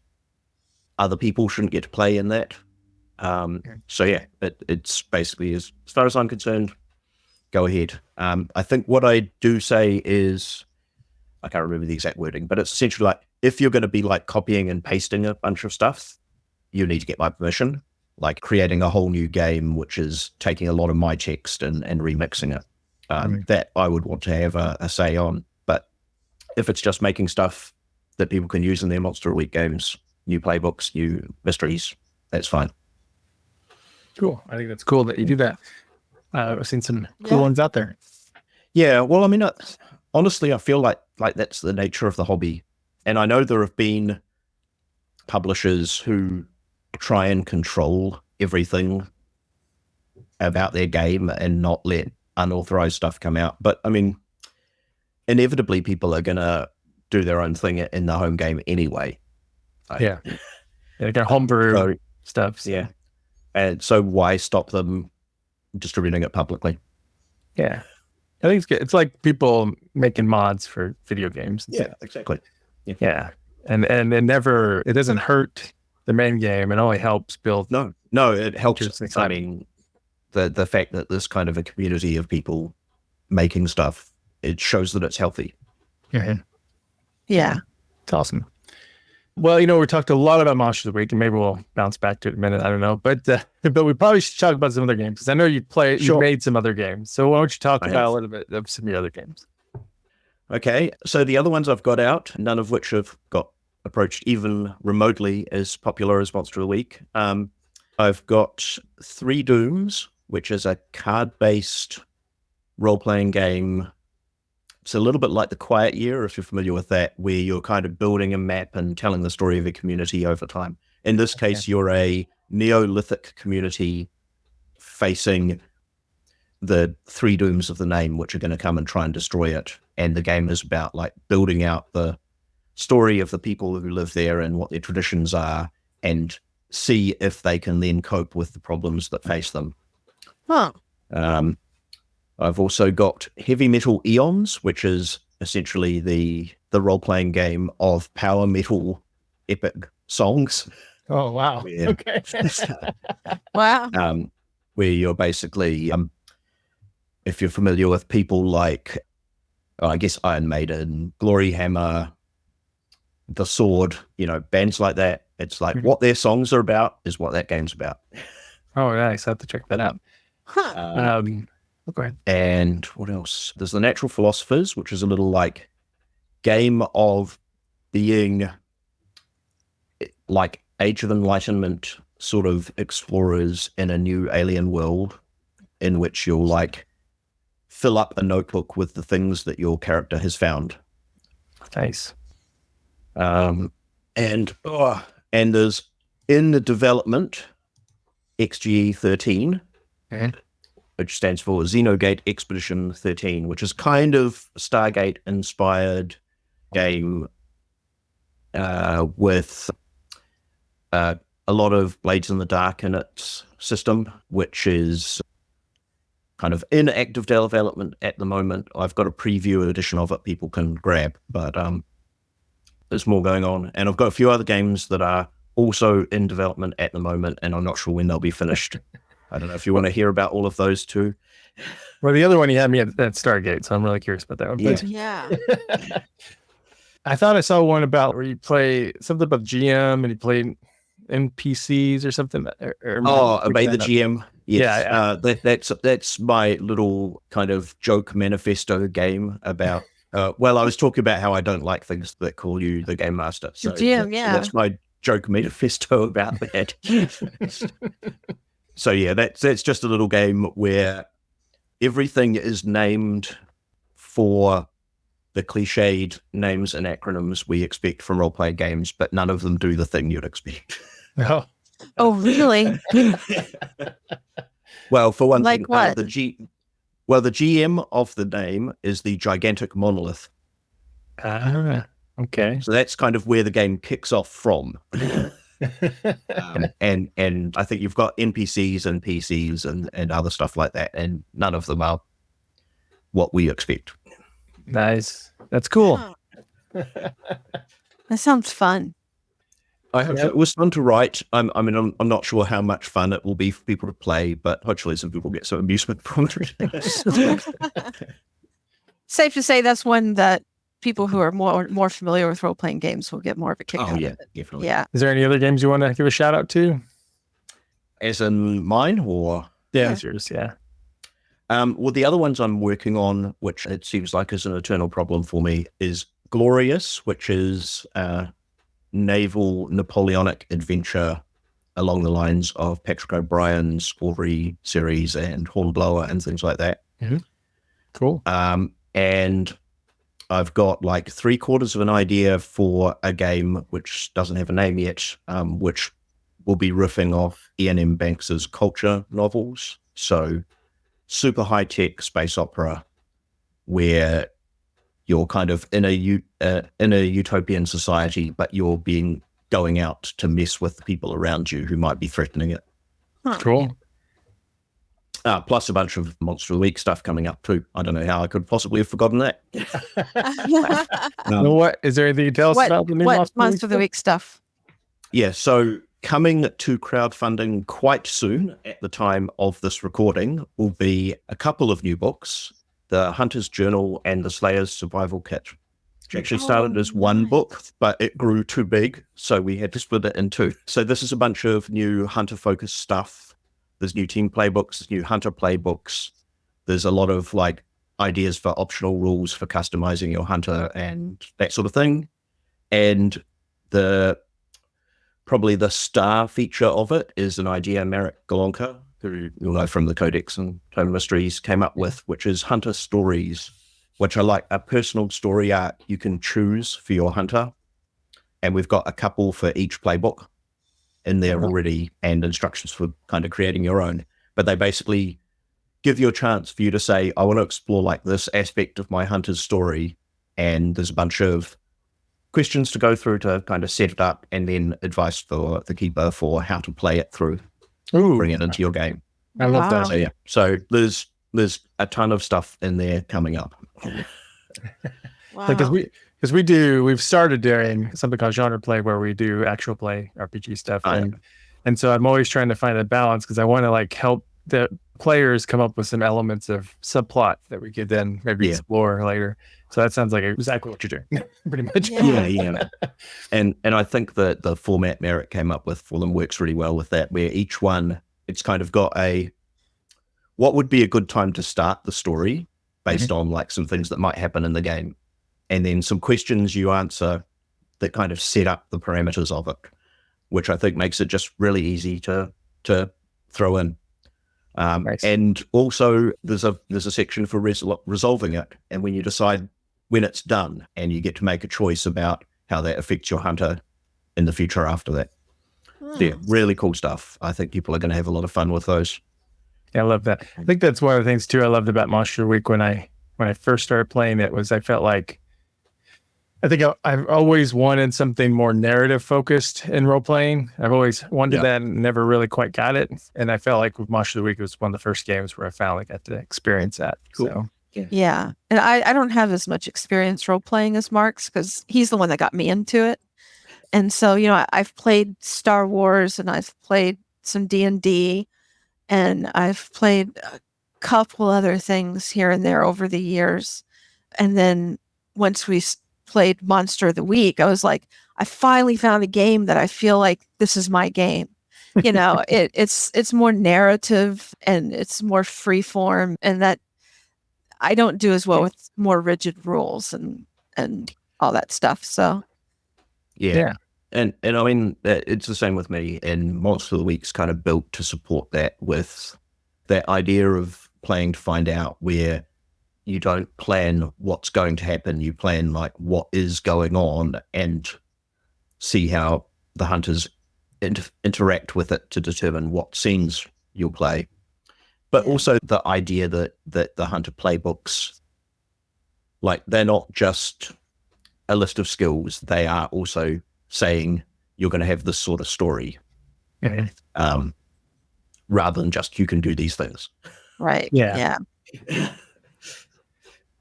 other people shouldn't get to play in that. So yeah, it's basically, as far as I'm concerned, go ahead. I think what I do say is, I can't remember the exact wording, but it's essentially like, if you're going to be like copying and pasting a bunch of stuff, you need to get my permission. Like creating a whole new game, which is taking a lot of my text and remixing it. That I would want to have a say on. But if it's just making stuff that people can use in their Monster of the Week games, new playbooks, new mysteries, that's fine. Cool. I think that's cool that you do that. I've seen some cool Yeah. ones out there. Yeah, well, I mean, honestly, I feel like that's the nature of the hobby. And I know there have been publishers who try and control everything about their game and not let unauthorized stuff come out. But I mean, inevitably people are going to do their own thing in the home game anyway. Yeah. They got homebrew stuff. So. Yeah. And so why stop them distributing it publicly? Yeah. I think it's good. It's like people making mods for video games. Yeah, exactly. Yeah. And it doesn't hurt the main game. It only helps build. No, it helps. Interesting. I mean, the fact that there's kind of a community of people making stuff, it shows that it's healthy. Yeah. Yeah. It's awesome. Well, we talked a lot about Monster of the Week, and maybe we'll bounce back to it in a minute. I don't know, but we probably should talk about some other games because I know you made some other games. So why don't you talk about a little bit of some of your other games? Okay, so the other ones I've got out, none of which have got approached even remotely as popular as Monster of the Week. I've got 3 Dooms, which is a card-based role-playing game. It's a little bit like The Quiet Year, if you're familiar with that, where you're kind of building a map and telling the story of a community over time. In this case, you're a Neolithic community facing the 3 dooms of the name, which are going to come and try and destroy it. And the game is about like building out the story of the people who live there and what their traditions are, and see if they can then cope with the problems that face them. Huh. I've also got Heavy Metal Eons, which is essentially the role-playing game of power metal epic songs. Oh, wow. Yeah. Okay. Wow. Where you're basically, if you're familiar with people like, I guess Iron Maiden, Glory Hammer, The Sword, bands like that, it's like what their songs are about is what that game's about. Oh, nice. I have to check that out. Huh. Go ahead. And what else? There's The Natural Philosophers, which is a little like game of being like Age of Enlightenment sort of explorers in a new alien world, in which you'll like fill up a notebook with the things that your character has found. Nice. And there's in the development XGE 13, Okay. which stands for Xenogate Expedition 13, which is kind of a Stargate-inspired game with a lot of Blades in the Dark in its system, which is kind of in active development at the moment. I've got a preview edition of it people can grab, but there's more going on. And I've got a few other games that are also in development at the moment, and I'm not sure when they'll be finished. I don't know if you want to hear about all of those too. Well, the other one you had me at Stargate, so I'm really curious about that one. Yeah. Yeah. I thought I saw one about where you play something about GM and you play NPCs or something. Obey the GM. Yes. Yeah. That's my little kind of joke manifesto game about. Well, I was talking about how I don't like things that call you the game master. So GM, yeah. that's my joke manifesto about that. So yeah, that's just a little game where everything is named for the cliched names and acronyms we expect from role-playing games, but none of them do the thing you'd expect. Oh, Oh, really? Well, for one Like thing, what? the GM of the name is the gigantic monolith. okay. So that's kind of where the game kicks off from. And I think you've got NPCs and PCs and other stuff like that, and none of them are what we expect. Nice. That's cool. That sounds fun. I hope so. It was fun to write. I'm not sure how much fun it will be for people to play, but hopefully some people get some amusement from it. Safe to say that's one that people who are more familiar with role-playing games will get more of a kick out of it. Definitely. Yeah. Is there any other games you want to give a shout out to? As in mine, or Yeah, it's yours. Yeah. well, the other ones I'm working on, which it seems like is an eternal problem for me, is Glorious, which is naval Napoleonic adventure along the lines of Patrick O'Brien's Aubrey series and Hornblower and things like that. Mm-hmm. Cool. And I've got like 3/4 of an idea for a game which doesn't have a name yet, which will be riffing off Ian M. Banks's Culture novels. So super high-tech space opera where you're kind of in a utopian society, but you're going out to mess with the people around you who might be threatening it. Cool. Plus a bunch of Monster of the Week stuff coming up too. I don't know how I could possibly have forgotten that. What is there anything you tell us about the new What Monster of the Week stuff? Yeah, so coming to crowdfunding quite soon at the time of this recording will be a couple of new books, The Hunter's Journal and The Slayer's Survival Kit, which actually started as one book, but it grew too big, so we had to split it in two. So this is a bunch of new hunter-focused stuff. There's new team playbooks, there's new hunter playbooks. There's a lot of like ideas for optional rules for customizing your hunter and that sort of thing. And probably the star feature of it is an idea Marek Golonka, who you'll know from the Codex and Tome Mysteries, came up with, which is hunter stories, which are like a personal story arc you can choose for your hunter. And we've got a couple for each playbook in there already, and instructions for kind of creating your own. But they basically give you a chance for you to say, I want to explore like this aspect of my hunter's story. And there's a bunch of questions to go through to kind of set it up, and then advice for the keeper for how to play it through. Ooh, Bring it into your game. I love Wow. that. So yeah, so there's a ton of stuff in there coming up. Wow. Because we've started doing something called genre play where we do actual play RPG stuff, and so I'm always trying to find a balance because I want to like help the players come up with some elements of subplot that we could then maybe explore later. So that sounds like exactly what you're doing, pretty much. Yeah. And I think that the format Merrick came up with for them works really well with that, where each one, it's kind of got what would be a good time to start the story based on like some things that might happen in the game, and then some questions you answer that kind of set up the parameters of it, which I think makes it just really easy to throw in. Nice. And also there's a section for resolving it, and when you decide when it's done, and you get to make a choice about how that affects your hunter in the future after that. Yeah, really cool stuff. I think people are going to have a lot of fun with those. I love that. I think that's one of the things too I loved about Monster Week when I first started playing it was I felt like I've always wanted something more narrative focused in role playing. I've always wanted that and never really quite got it. And I felt like with Monster of the Week, it was one of the first games where I finally got to experience that. Cool. So Yeah. And I don't have as much experience role playing as Mark's because he's the one that got me into it. And so, I've played Star Wars and I've played some D&D and I've played a couple other things here and there over the years. And then once we played Monster of the Week, I was like, I finally found a game that I feel like this is my game. It's more narrative and it's more free form, and that I don't do as well with more rigid rules and all that stuff. So yeah. And I mean, it's the same with me, and Monster of the Week's kind of built to support that, with that idea of playing to find out, where you don't plan what's going to happen. You plan like what is going on and see how the hunters interact with it to determine what scenes you'll play. But also the idea that the hunter playbooks, like, they're not just a list of skills. They are also saying you're going to have this sort of story, rather than just you can do these things. Right. Yeah.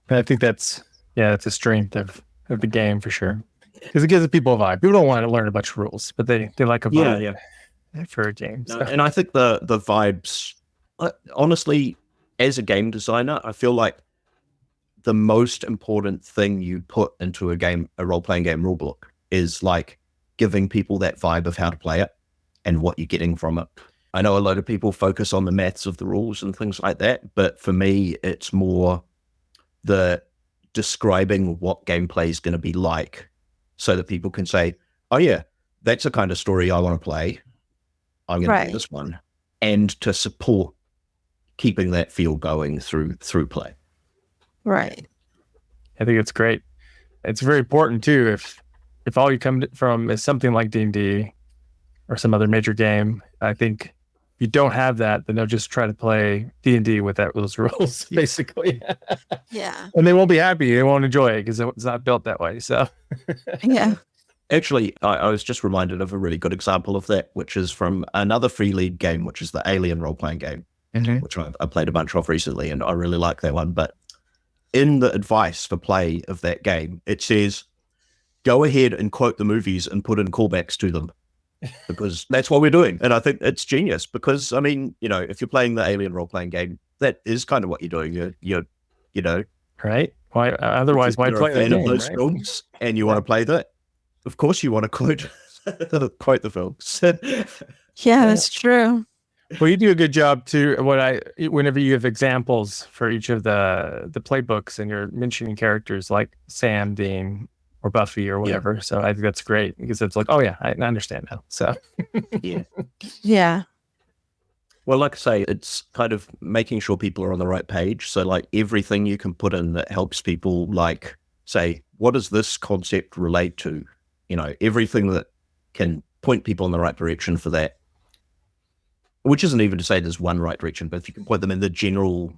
But I think that's a strength of the game for sure, because it gives people a vibe. People don't want to learn a bunch of rules, but they like a vibe for a game. So. And I think the vibes, honestly, as a game designer, I feel like the most important thing you put into a role-playing game rulebook is like giving people that vibe of how to play it and what you're getting from it. I know a lot of people focus on the maths of the rules and things like that, but for me, it's more the describing what gameplay is going to be like, so that people can say, oh yeah, that's the kind of story I want to play. I'm going to do this one. And to support keeping that feel going through play. Right. I think it's great. It's very important too, if all you come from is something like D&D or some other major game. I think if you don't have that, then they'll just try to play D&D with those rules, basically. Yeah. And they won't be happy. They won't enjoy it because it's not built that way. So Yeah. Actually, I was just reminded of a really good example of that, which is from another free lead game, which is the Alien role-playing game, which I played a bunch of recently, and I really like that one. But in the advice for play of that game, it says, go ahead and quote the movies and put in callbacks to them, because that's what we're doing. And I think it's genius, because, I mean, if you're playing the Alien role-playing game, that is kind of what you're doing. You're right? Why otherwise? Why play that game, those films and you want to play that? Of course, you want to quote the films. Yeah, that's true. Well, you do a good job too. Whenever you have examples for each of the playbooks and you're mentioning characters like Sam, Dean, or Buffy or whatever. So I think that's great, because it's like, oh yeah, I understand now. So Yeah. Well, like I say, it's kind of making sure people are on the right page. So like everything you can put in that helps people, like, say, what does this concept relate to? Everything that can point people in the right direction for that. Which isn't even to say there's one right direction, but if you can point them in the general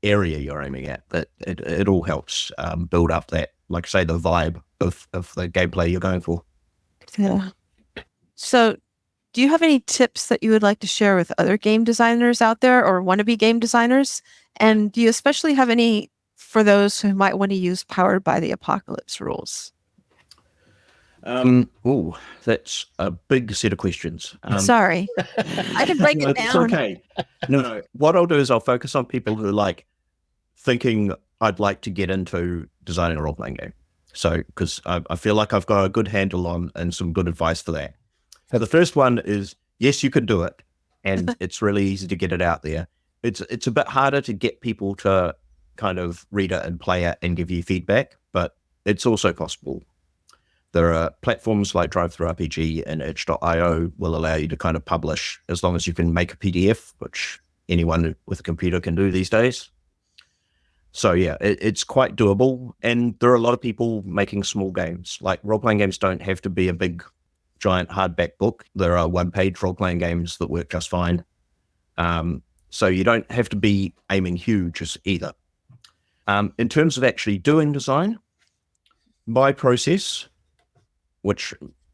area you're aiming at, that it all helps build up that, like I say, the vibe of the gameplay you're going for. Yeah. So do you have any tips that you would like to share with other game designers out there, or wannabe game designers? And do you especially have any for those who might want to use Powered by the Apocalypse rules? That's a big set of questions. Sorry. I can break it down. It's okay. No. What I'll do is I'll focus on people who are like thinking I'd like to get into designing a role-playing game. So, because I feel like I've got a good handle on and some good advice for that. So the first one is, yes, you can do it. And it's really easy to get it out there. It's a bit harder to get people to kind of read it and play it and give you feedback, but it's also possible. There are platforms like TTRPG and itch.io will allow you to kind of publish, as long as you can make a PDF, which anyone with a computer can do these days. So yeah, it's quite doable. And there are a lot of people making small games. Like, role-playing games don't have to be a big, giant hardback book. There are one-page role-playing games that work just fine. So you don't have to be aiming huge either. In terms of actually doing design, my process, which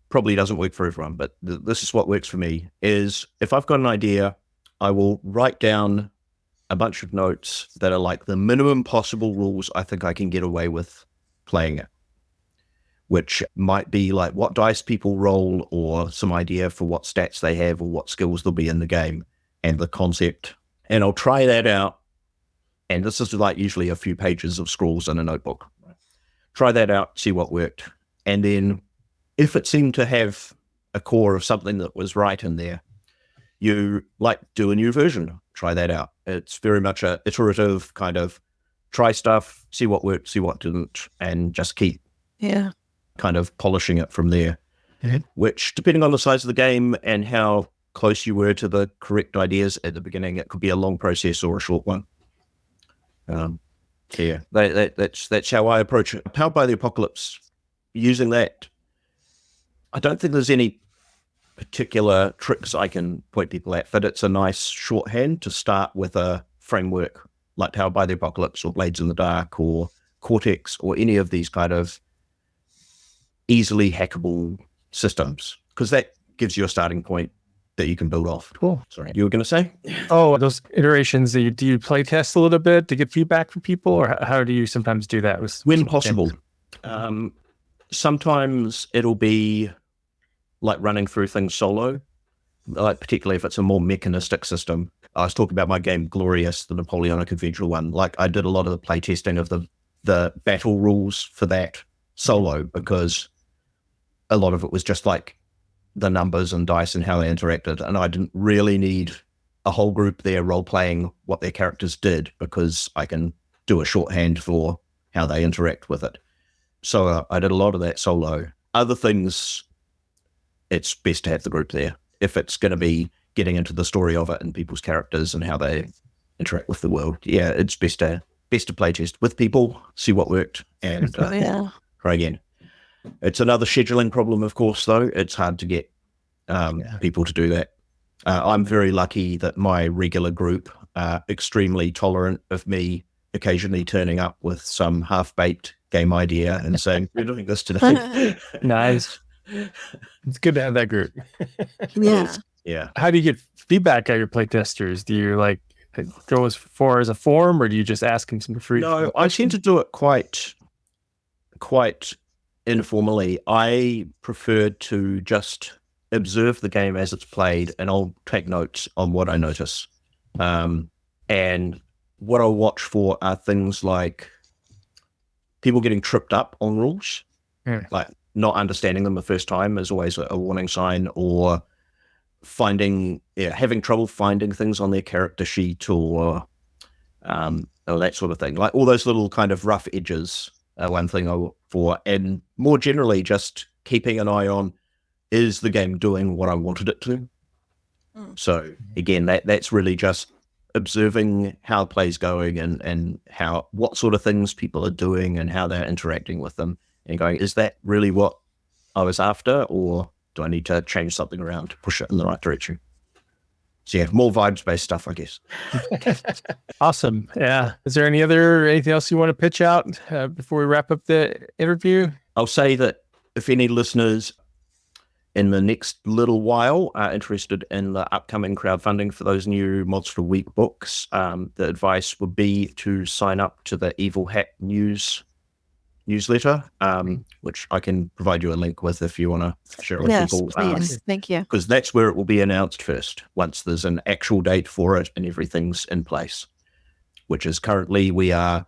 probably doesn't work for everyone, but this is what works for me, is if I've got an idea, I will write down a bunch of notes that are like the minimum possible rules I think I can get away with playing it, which might be like what dice people roll or some idea for what stats they have or what skills there'll be in the game and the concept. And I'll try that out. And this is like usually a few pages of scrawls in a notebook. Try that out, see what worked. And then if it seemed to have a core of something that was right in there, you like do a new version, try that out. It's very much a iterative kind of try stuff, see what worked, see what didn't, and just keep kind of polishing it from there. Which, depending on the size of the game and how close you were to the correct ideas at the beginning, it could be a long process or a short one. That's how I approach it. Powered by the Apocalypse, using that, I don't think there's any particular tricks I can point people at, but it's a nice shorthand to start with a framework like Powered by the Apocalypse or Blades in the Dark or Cortex or any of these kind of easily hackable systems, because that gives you a starting point that you can build off. Cool. Sorry, you were going to say? Oh, those iterations, do you play test a little bit to get feedback from people, or how do you sometimes do that? When possible. Sometimes it'll be like running through things solo, like particularly if it's a more mechanistic system. I was talking about my game Glorious, the Napoleonic Adventure one. Like I did a lot of the playtesting of the battle rules for that solo, because a lot of it was just like the numbers and dice and how they interacted, and I didn't really need a whole group there role-playing what their characters did, because I can do a shorthand for how they interact with it. So I did a lot of that solo. Other things, it's best to have the group there if it's going to be getting into the story of it and people's characters and how they interact with the world. Yeah, it's best to playtest with people, see what worked, and try again. It's another scheduling problem, of course, though. It's hard to get people to do that. I'm very lucky that my regular group are extremely tolerant of me occasionally turning up with some half-baked game idea and saying, we're doing this today. Nice. It's good to have that group. Yeah. How do you get feedback at your playtesters? Do you like go as far as a forum, or do you just ask them some free? No, I tend to do it quite informally. I prefer to just observe the game as it's played, and I'll take notes on what I notice. And what I'll watch for are things like people getting tripped up on rules, like not understanding them the first time is always a warning sign, or having trouble finding things on their character sheet, or that sort of thing. Like all those little kind of rough edges are one thing I look for, and more generally just keeping an eye on, is the game doing what I wanted it to? So again, that's really just observing how play's going and what sort of things people are doing and how they're interacting with them, and going, is that really what I was after, or do I need to change something around to push it in the right direction? So yeah, more vibes-based stuff, I guess. Awesome. Yeah. Is there anything else you want to pitch out before we wrap up the interview? I'll say that if any listeners in the next little while are interested in the upcoming crowdfunding for those new Monster Week books, the advice would be to sign up to the Evil Hat newsletter, which I can provide you a link with if you want to share it with people. Please. Thank you. Because that's where it will be announced first, once there's an actual date for it and everything's in place, which is currently we are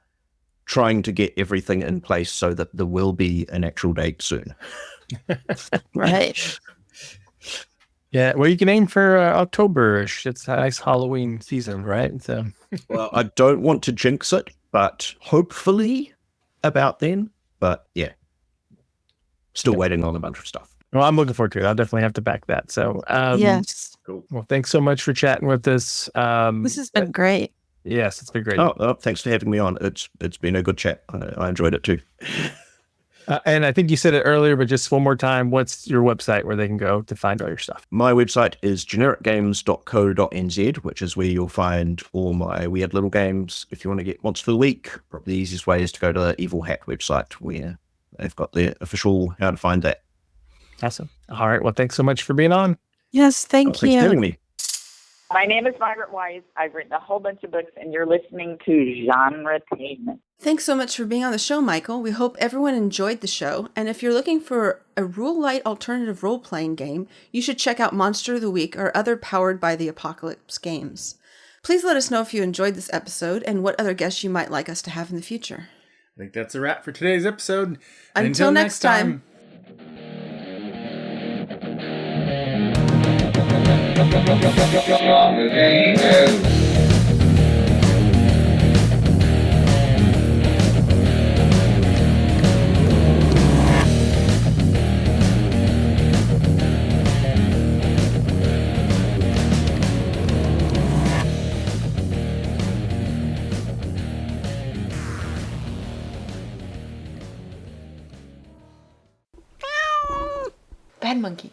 trying to get everything in place so that there will be an actual date soon. Right. Yeah, well, you can aim for October-ish. It's a nice Halloween season, right? So, well, I don't want to jinx it, but hopefully about then. But yeah, still waiting on a bunch of stuff. Well, I'm looking forward to it. I'll definitely have to back that. So, yes. Cool. Well, thanks so much for chatting with us. This has been great. Yes, it's been great. Oh, thanks for having me on. It's been a good chat. I enjoyed it too. And I think you said it earlier, but just one more time, what's your website where they can go to find all your stuff? My website is genericgames.co.nz, which is where you'll find all my weird little games. If you want to get Monster of the Week, probably the easiest way is to go to the Evil Hat website, where they've got their official how to find that. Awesome. All right. Well, thanks so much for being on. Yes, thank Thanks for having you. me. My name is Margaret Wise. I've written a whole bunch of books, and you're listening to Genretainment. Thanks so much for being on the show, Michael. We hope everyone enjoyed the show. And if you're looking for a rule-light alternative role-playing game, you should check out Monster of the Week or other Powered by the Apocalypse games. Please let us know if you enjoyed this episode and what other guests you might like us to have in the future. I think that's a wrap for today's episode. Until next time. Bad monkey.